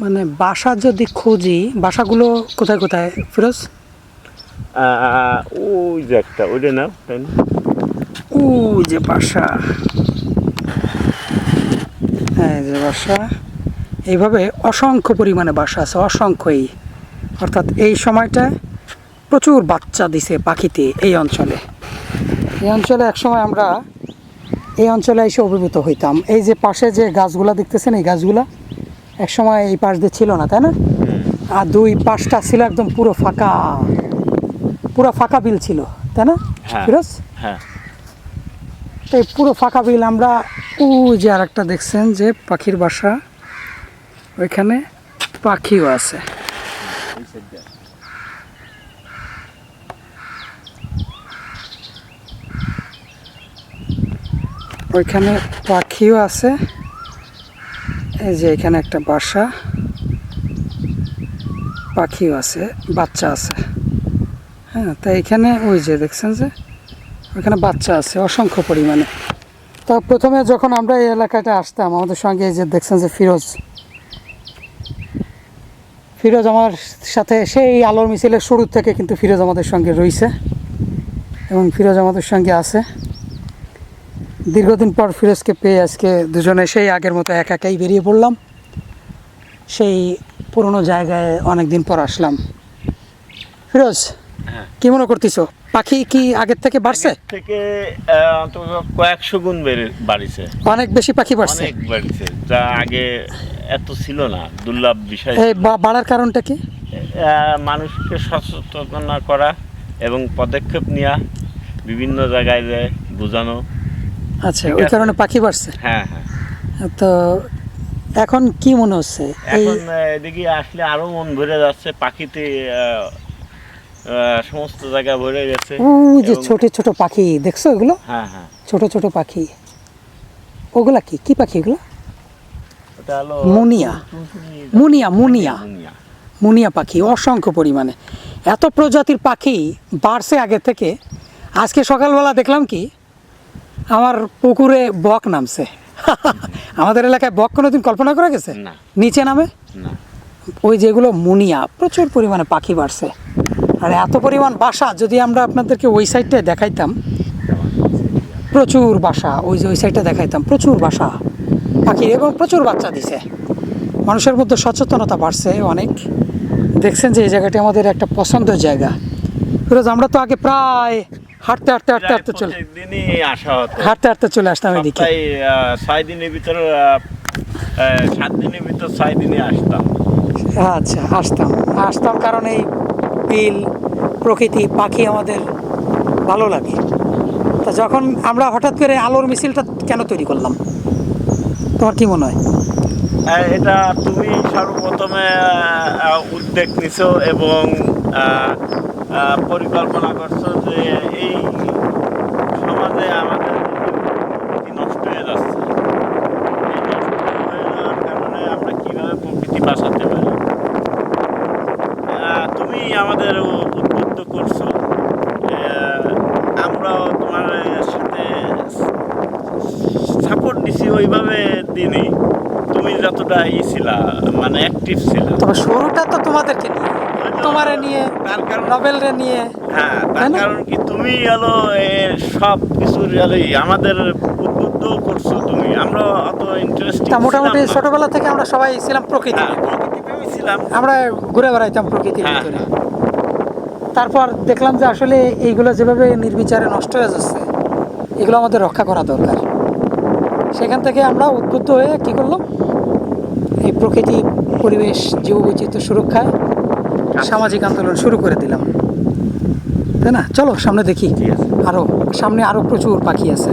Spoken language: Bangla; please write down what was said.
মানে বাসা যদি খুঁজি, বাসাগুলো কোথায় কোথায় ফিরোজ? ওই যে একটা ওইটা না, তাই না? ওই যে বাসা, হ্যাঁ যে বাসা, এইভাবে অসংখ্য পরিমাণে বাসা আছে, অসংখ্যই। অর্থাৎ এই সময়টায় প্রচুর বাচ্চা দিছে পাখিতে এই অঞ্চলে। এই অঞ্চলে একসময় আমরা এই অঞ্চলে এসে অভিভূত হইতাম। এই যে পাশে যে গাছগুলা দেখতেছেন, এই গাছগুলা একসময় এই পাশ দিয়ে ছিল না, তাই না? আর দুই পাশটা ছিল একদম পুরো ফাঁকা, পুরো ফাঁকা বিল ছিল, তাই না হ্যাঁ ফিরোজ? হ্যাঁ। তো এই পুরো ফাঁকা বিল আমরা, ওই যে আর একটা দেখছেন যে পাখির বাসা, ওইখানে পাখিও আছে। ওইখানে পাখিও আছে। এই যে এখানে একটা বাসা, পাখিও আছে, বাচ্চা আছে। হ্যাঁ, তাই এখানে ওই যে দেখছেন যে ওইখানে বাচ্চা আছে অসংখ্য পরিমাণে। তা প্রথমে যখন আমরা এই এলাকাটা আসতাম, আমাদের সঙ্গে এই যে দেখছেন যে ফিরোজ আমার সাথে সেই আলোর মিছিলের শুরু থেকে কিন্তু ফিরোজ আমাদের সঙ্গে রয়েছে এবং ফিরোজ আমাদের সঙ্গে আছে। দীর্ঘদিন পর ফিরোজকে পেয়ে আজকে দুজনে সেই আগের মতো একাই বেরিয়ে পড়লাম। সেই পুরনো জায়গায় অনেক দিন পর আসলাম। ফিরোজ, কি মনে করতেছো, পাখি কি আগের থেকে বাড়ছে? থেকে অন্তত কয়েকশো গুণ বাড়িছে। অনেক বেশি পাখি বাড়ছে, অনেক বাড়িছে, যা আগে এত ছিল না, দুর্লভ বিষয়। এই বাড়ার কারণটা কি? মানুষকে সচেতন করা এবং পদক্ষেপ নেওয়া, বিভিন্ন জায়গায় বোঝানো। আচ্ছা, ওই কারণে পাখি বাড়ছে। হ্যাঁ হ্যাঁ। তো এখন কি মনে হচ্ছে? এখন এদিকে আসলে আরো মন ভরে যাচ্ছে পাখিতে, সমস্ত জায়গা ভরে গেছে। ওই যে ছোট ছোট পাখি দেখছো এগুলো? হ্যাঁ হ্যাঁ। ছোট ছোট পাখি, ওগুলা কি কি পাখি এগুলো? ওটা হলো মুনিয়া, মুনিয়া মুনিয়া মুনিয়া পাখি, অসংখ্য পরিমাণে। এত প্রজাতির পাখি বাড়ছে আগে থেকে। আজকে সকালবেলা দেখলাম কি, আমার পুকুরে বক নামছে। আমাদের এলাকায় বক কোনোদিন কল্পনা করা গেছে? না। নিচে নামে না। ওই যেগুলো মুনিয়া, প্রচুর পরিমাণে পাখি বাড়ছে। আর এত পরিমাণ বাসা, যদি আমরা আপনাদেরকে ওই সাইডটায় দেখাইতাম, প্রচুর বাসা, ওই যে ওই সাইডটা দেখাইতাম, প্রচুর বাসা পাখির এবং প্রচুর বাচ্চা দিছে। মানুষের মধ্যে সচেতনতা বাড়ছে অনেক। দেখছেন যে এই জায়গাটি আমাদের একটা পছন্দের জায়গা। ফিরোজ, আমরা তো আগে প্রায় হাঁটতে হাঁটতে হাঁটতে হাঁটতে চলে হাঁটতে হাঁটতে চলে আসতাম এদিকে। 6 দিনের ভিতর, 7 দিনের ভিতর 6 দিনে আসতাম। আচ্ছা, আসতাম কারণ এই বিল, প্রকৃতি, পাখি আমাদের ভালো লাগে। তা যখন আমরা হঠাৎ করে আলোর মিছিলটা কেন তৈরি করলাম, তোমার কি মনে হয়? এটা তুমি সর্বপ্রথমে উদ্যোগ নিছো এবং পরিকল্পনা করছো যে এই সমাজে আমাদের প্রকৃতি নষ্ট হয়ে যাচ্ছে। এই নষ্ট হয়ে যাওয়ার কারণে আমরা কীভাবে প্রকৃতি বাঁচাতে পারি, তুমি আমাদের উদ্বুদ্ধ করছো। আমরাও তোমার সাথে সাপোর্ট দিছি, ওইভাবে দিনই তুমি যতটা ছিলা, মানে অ্যাক্টিভ ছিল। তবে শুরুটা তো তোমাদেরকে নিয়ে, তোমারে নিয়ে, তার কারণ নবেলরে নিয়ে। হ্যাঁ, তার কারণ কি তুমি হলো সব কিছু আমাদের উদ্বুদ্ধ করছো তুমি। আমরা অত ইন্টারেস্টিং মোটামুটি ছোটবেলা থেকে আমরা সবাই ছিলাম প্রকৃতি, প্রকৃতিপ্রেমী ছিলাম। আমরা ঘুরে বেড়াইতাম প্রকৃতির হ্যাঁ, ভিতরে। তারপর দেখলাম যে আসলে এইগুলো যেভাবে নির্বিচারে নষ্ট হয়ে যাচ্ছে, এগুলো আমাদের রক্ষা করা দরকার। সেখান থেকে আমরা উদ্বুদ্ধ হয়ে কী করলাম, এই প্রকৃতি, পরিবেশ, জীববৈচিত্র্য সুরক্ষায় সামাজিক আন্দোলন শুরু করে দিলাম, তাই না? চলো সামনে দেখি, ঠিক আছে। সামনে আরও প্রচুর পাখি আছে।